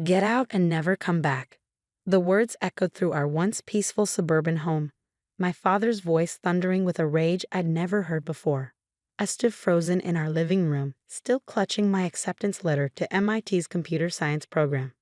Get out and never come back. The words echoed through our once peaceful suburban home, my father's voice thundering with a rage I'd never heard before. I stood frozen in our living room, still clutching my acceptance letter to MIT's computer science program.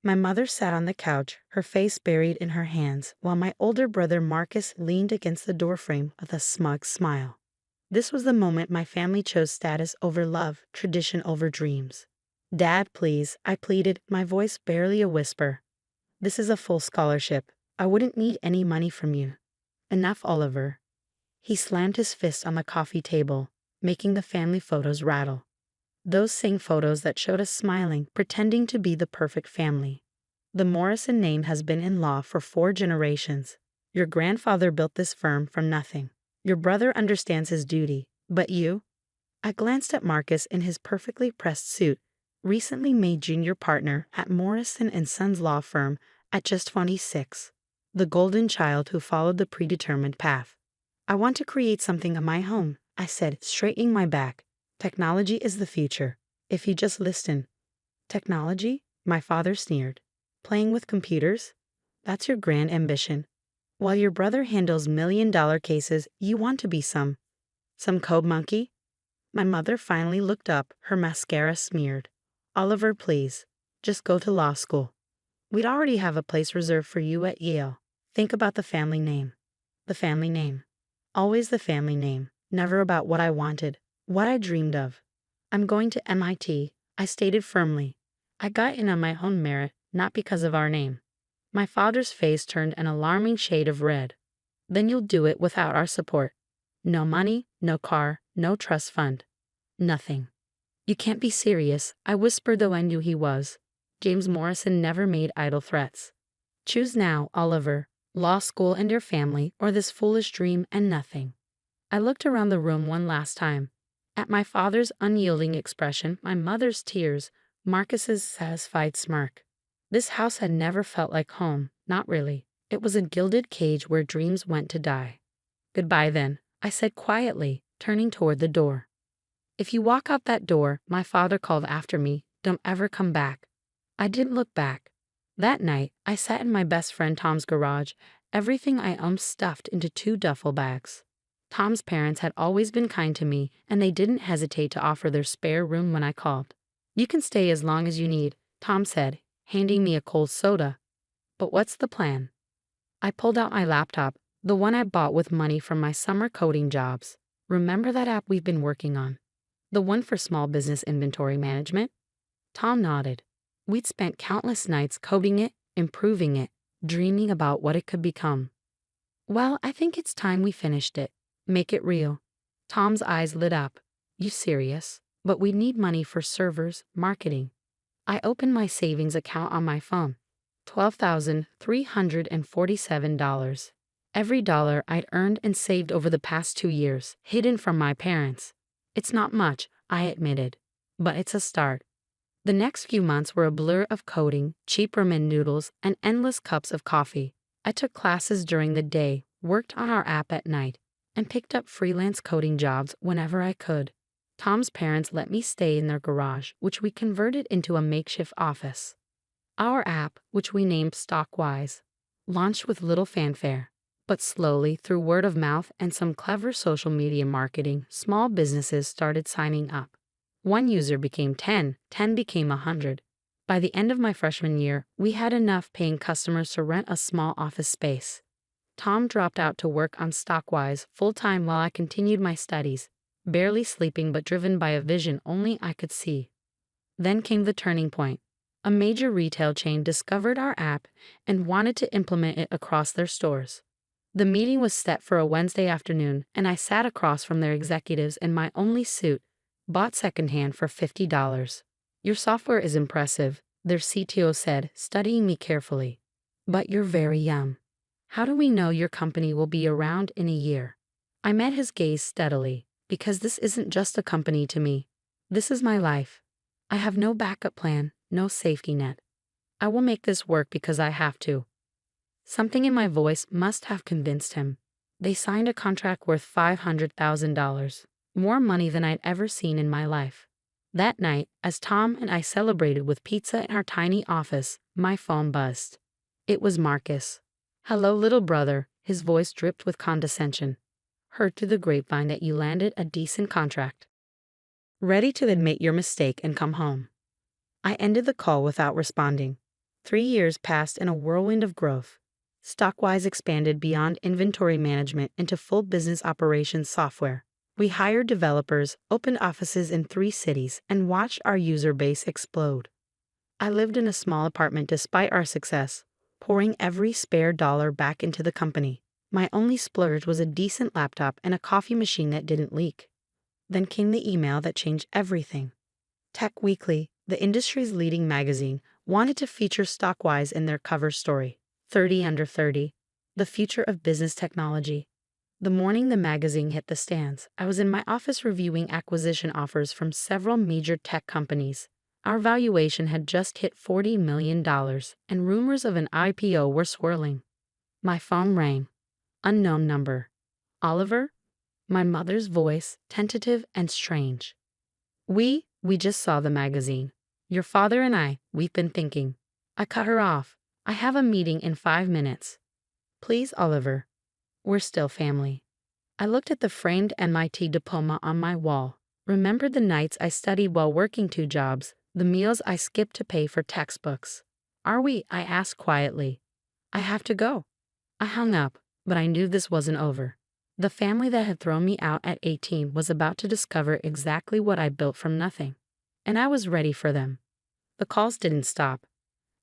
My mother sat on the couch, her face buried in her hands, while my older brother Marcus leaned against the doorframe with a smug smile. This was the moment my family chose status over love, tradition over dreams. "Dad, please," I pleaded, my voice barely a whisper. "This is a full scholarship. I wouldn't need any money from you." "Enough, Oliver." He slammed his fist on the coffee table, making the family photos rattle. Those same photos that showed us smiling, pretending to be the perfect family. "The Morrison name has been in law for 4 generations. Your grandfather built this firm from nothing. Your brother understands his duty, but you?" I glanced at Marcus in his perfectly pressed suit, recently made junior partner at Morrison & Sons law firm at just 26. The golden child who followed the predetermined path. "I want to create something of my own," I said, straightening my back. "Technology is the future. If you just listen." "Technology?" My father sneered. "Playing with computers? That's your grand ambition. While your brother handles million-dollar cases, you want to be some code monkey?" My mother finally looked up, her mascara smeared. "Oliver, please. Just go to law school. We'd already have a place reserved for you at Yale. Think about the family name." The family name. Always the family name. Never about what I wanted, what I dreamed of. "I'm going to MIT," I stated firmly. "I got in on my own merit, not because of our name." My father's face turned an alarming shade of red. "Then you'll do it without our support. No money, no car, no trust fund. Nothing." "You can't be serious," I whispered, though I knew he was. James Morrison never made idle threats. "Choose now, Oliver. Law school and your family, or this foolish dream and nothing." I looked around the room one last time. At my father's unyielding expression, my mother's tears, Marcus's satisfied smirk. This house had never felt like home, not really. It was a gilded cage where dreams went to die. "Goodbye then," I said quietly, turning toward the door. "If you walk out that door," my father called after me, "don't ever come back." I didn't look back. That night, I sat in my best friend Tom's garage, everything I owned stuffed into 2 duffel bags. Tom's parents had always been kind to me, and they didn't hesitate to offer their spare room when I called. "You can stay as long as you need," Tom said, handing me a cold soda. "But what's the plan?" I pulled out my laptop, the one I bought with money from my summer coding jobs. "Remember that app we've been working on? The one for small business inventory management?" Tom nodded. We'd spent countless nights coding it, improving it, dreaming about what it could become. "Well, I think it's time we finished it. Make it real." Tom's eyes lit up. "You serious? But we need money for servers, marketing." I opened my savings account on my phone. $12,347. Every dollar I'd earned and saved over the past 2 years, hidden from my parents. "It's not much," I admitted, "but it's a start." The next few months were a blur of coding, cheap ramen noodles, and endless cups of coffee. I took classes during the day, worked on our app at night, and picked up freelance coding jobs whenever I could. Tom's parents let me stay in their garage, which we converted into a makeshift office. Our app, which we named Stockwise, launched with little fanfare. But slowly, through word of mouth and some clever social media marketing, small businesses started signing up. 1 user became 10, 10 became 100. By the end of my freshman year, we had enough paying customers to rent a small office space. Tom dropped out to work on Stockwise full-time while I continued my studies, barely sleeping but driven by a vision only I could see. Then came the turning point. A major retail chain discovered our app and wanted to implement it across their stores. The meeting was set for a Wednesday afternoon, and I sat across from their executives in my only suit, bought secondhand for $50. "Your software is impressive," their CTO said, studying me carefully. "But you're very young. How do we know your company will be around in a year?" I met his gaze steadily, because this isn't just a company to me. This is my life. I have no backup plan, no safety net. I will make this work because I have to. Something in my voice must have convinced him. They signed a contract worth $500,000, more money than I'd ever seen in my life. That night, as Tom and I celebrated with pizza in our tiny office, my phone buzzed. It was Marcus. "Hello, little brother," his voice dripped with condescension. "Heard through the grapevine that you landed a decent contract. Ready to admit your mistake and come home." I ended the call without responding. 3 years passed in a whirlwind of growth. Stockwise expanded beyond inventory management into full business operations software. We hired developers, opened offices in 3 cities, and watched our user base explode. I lived in a small apartment despite our success, pouring every spare dollar back into the company. My only splurge was a decent laptop and a coffee machine that didn't leak. Then came the email that changed everything. Tech Weekly, the industry's leading magazine, wanted to feature Stockwise in their cover story. 30 under 30. The future of business technology. The morning the magazine hit the stands, I was in my office reviewing acquisition offers from several major tech companies. Our valuation had just hit $40 million, and rumors of an IPO were swirling. My phone rang. Unknown number. "Oliver?" My mother's voice, tentative and strange. We just saw the magazine. Your father and we've been thinking." I cut her off. "I have a meeting in 5 minutes. Please, Oliver. We're still family." I looked at the framed MIT diploma on my wall, remembered the nights I studied while working 2 jobs, the meals I skipped to pay for textbooks. "Are we?" I asked quietly. "I have to go." I hung up, but I knew this wasn't over. The family that had thrown me out at 18 was about to discover exactly what I built from nothing. And I was ready for them. The calls didn't stop.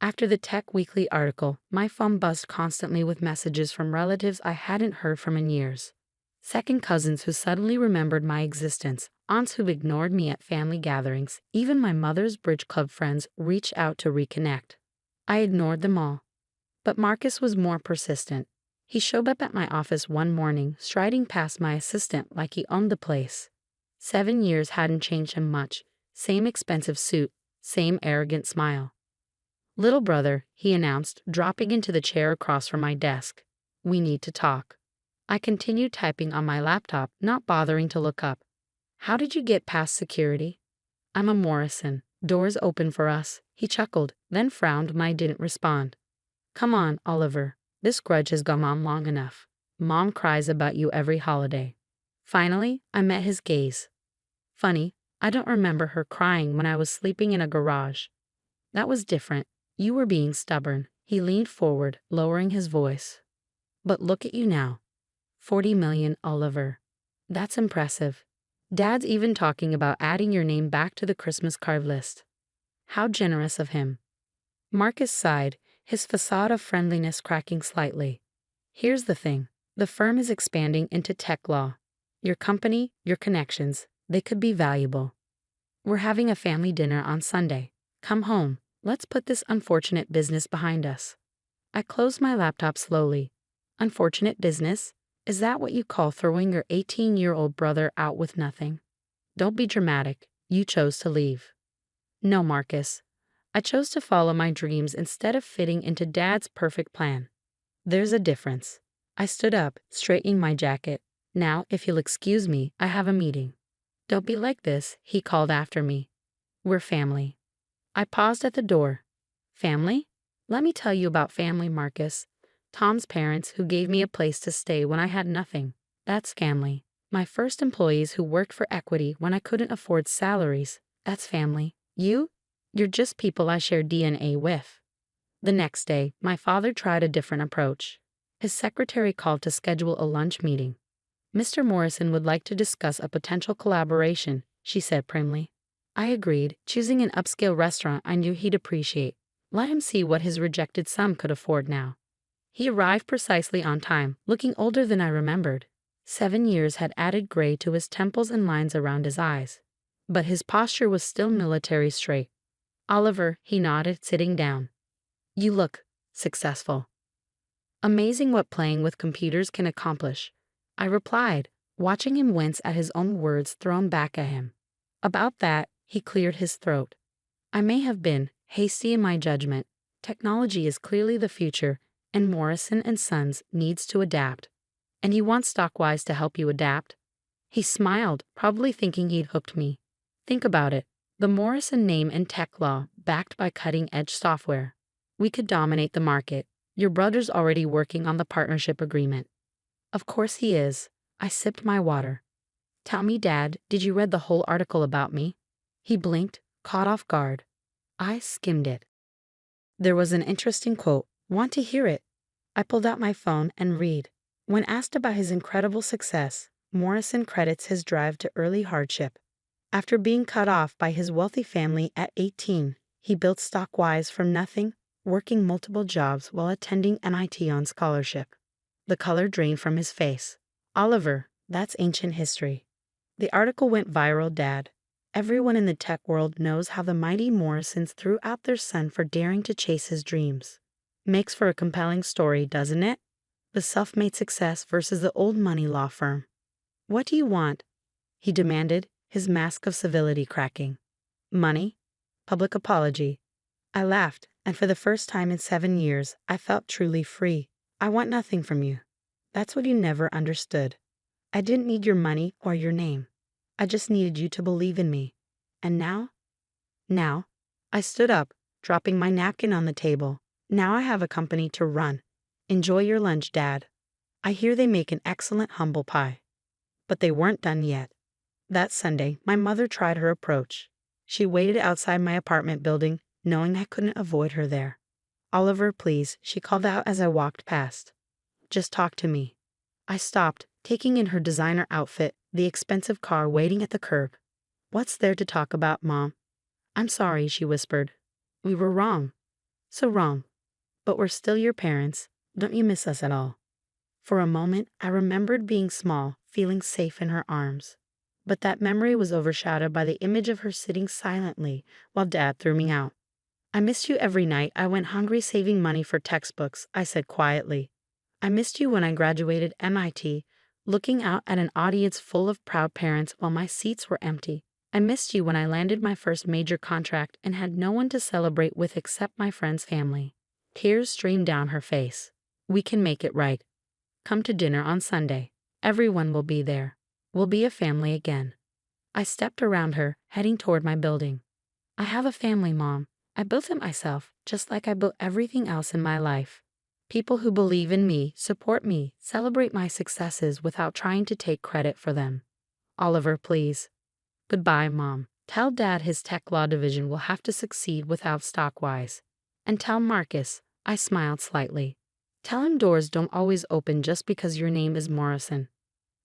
After the Tech Weekly article, my phone buzzed constantly with messages from relatives I hadn't heard from in years. Second cousins who suddenly remembered my existence, aunts who ignored me at family gatherings, even my mother's bridge club friends reached out to reconnect. I ignored them all. But Marcus was more persistent. He showed up at my office one morning, striding past my assistant like he owned the place. 7 years hadn't changed him much. Same expensive suit, same arrogant smile. "Little brother," he announced, dropping into the chair across from my desk. "We need to talk." I continued typing on my laptop, not bothering to look up. "How did you get past security?" "I'm a Morrison. Doors open for us." He chuckled, then frowned when I didn't respond. "Come on, Oliver. This grudge has gone on long enough. Mom cries about you every holiday." Finally, I met his gaze. "Funny, I don't remember her crying when I was sleeping in a garage." "That was different. You were being stubborn." He leaned forward, lowering his voice. "But look at you now. 40 million, Oliver. That's impressive. Dad's even talking about adding your name back to the Christmas card list." How generous of him. Marcus sighed, his facade of friendliness cracking slightly. "Here's the thing. The firm is expanding into tech law. Your company, your connections, they could be valuable. We're having a family dinner on Sunday. Come home. Let's put this unfortunate business behind us." I closed my laptop slowly. Unfortunate business? Is that what you call throwing your 18-year-old brother out with nothing? Don't be dramatic. You chose to leave. No, Marcus. I chose to follow my dreams instead of fitting into Dad's perfect plan. There's a difference. I stood up, straightening my jacket. "Now, if you'll excuse me, I have a meeting." "Don't be like this," he called after me. "We're family." I paused at the door. "Family? Let me tell you about family, Marcus. Tom's parents, who gave me a place to stay when I had nothing. That's family. My first employees who worked for equity when I couldn't afford salaries. That's family. You're just people I share DNA with." The next day, my father tried a different approach. His secretary called to schedule a lunch meeting. "Mr. Morrison would like to discuss a potential collaboration," she said primly. I agreed, choosing an upscale restaurant I knew he'd appreciate. Let him see what his rejected son could afford now. He arrived precisely on time, looking older than I remembered. 7 years had added gray to his temples and lines around his eyes. But his posture was still military straight. "Oliver," he nodded, sitting down. "You look successful." "Amazing what playing with computers can accomplish," I replied, watching him wince at his own words thrown back at him. "About that," he cleared his throat. "I may have been hasty in my judgment. Technology is clearly the future, and Morrison and Sons needs to adapt." "And you want Stockwise to help you adapt?" He smiled, probably thinking he'd hooked me. "Think about it. The Morrison name in tech law, backed by cutting-edge software. We could dominate the market. Your brother's already working on the partnership agreement. Of course he is. I sipped my water. Tell me, Dad, did you read the whole article about me? He blinked, caught off guard. I skimmed it. There was an interesting quote. Want to hear it? I pulled out my phone and read. When asked about his incredible success, Morrison credits his drive to early hardship. After being cut off by his wealthy family at 18, he built Stockwise from nothing, working multiple jobs while attending MIT on scholarship. The color drained from his face. Oliver, that's ancient history. The article went viral, Dad. Everyone in the tech world knows how the mighty Morrisons threw out their son for daring to chase his dreams. Makes for a compelling story, doesn't it? The self-made success versus the old money law firm. What do you want? He demanded, his mask of civility cracking. Money? Public apology. I laughed, and for the first time in 7 years, I felt truly free. I want nothing from you. That's what you never understood. I didn't need your money or your name. I just needed you to believe in me. And now? Now? I stood up, dropping my napkin on the table. Now I have a company to run. Enjoy your lunch, Dad. I hear they make an excellent humble pie. But they weren't done yet. That Sunday, my mother tried her approach. She waited outside my apartment building, knowing I couldn't avoid her there. Oliver, please, she called out as I walked past. Just talk to me. I stopped, taking in her designer outfit, the expensive car waiting at the curb. What's there to talk about, Mom? I'm sorry, she whispered. We were wrong. So wrong. But we're still your parents. Don't you miss us at all? For a moment, I remembered being small, feeling safe in her arms. But that memory was overshadowed by the image of her sitting silently while Dad threw me out. I missed you every night I went hungry saving money for textbooks, I said quietly. I missed you when I graduated MIT, looking out at an audience full of proud parents while my seats were empty. I missed you when I landed my first major contract and had no one to celebrate with except my friend's family. Tears streamed down her face. We can make it right. Come to dinner on Sunday. Everyone will be there. We'll be a family again. I stepped around her, heading toward my building. I have a family, Mom. I built it myself, just like I built everything else in my life. People who believe in me, support me, celebrate my successes without trying to take credit for them. Oliver, please. Goodbye, Mom. Tell Dad his tech law division will have to succeed without Stockwise. And tell Marcus, I smiled slightly. Tell him doors don't always open just because your name is Morrison.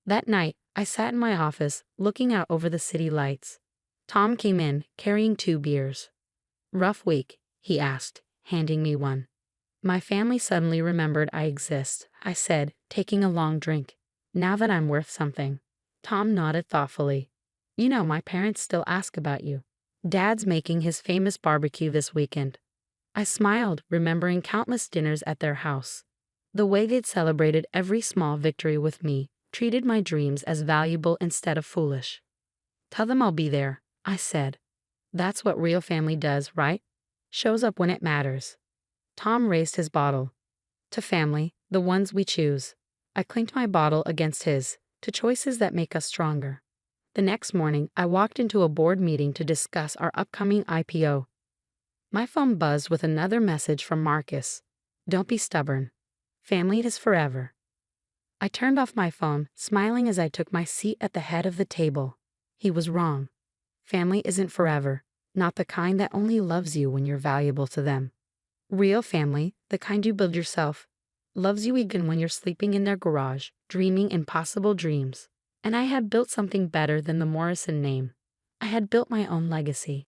That night, I sat in my office, looking out over the city lights. Tom came in, carrying 2 beers. Rough week, he asked, handing me one. My family suddenly remembered I exist, I said, taking a long drink. Now that I'm worth something. Tom nodded thoughtfully. You know, my parents still ask about you. Dad's making his famous barbecue this weekend. I smiled, remembering countless dinners at their house. The way they'd celebrated every small victory with me, treated my dreams as valuable instead of foolish. Tell them I'll be there, I said. That's what real family does, right? Shows up when it matters. Tom raised his bottle. To family, the ones we choose. I clinked my bottle against his, to choices that make us stronger. The next morning, I walked into a board meeting to discuss our upcoming IPO. My phone buzzed with another message from Marcus. Don't be stubborn. Family is forever. I turned off my phone, smiling as I took my seat at the head of the table. He was wrong. Family isn't forever, not the kind that only loves you when you're valuable to them. Real family, the kind you build yourself, loves you even when you're sleeping in their garage, dreaming impossible dreams. And I had built something better than the Morrison name. I had built my own legacy.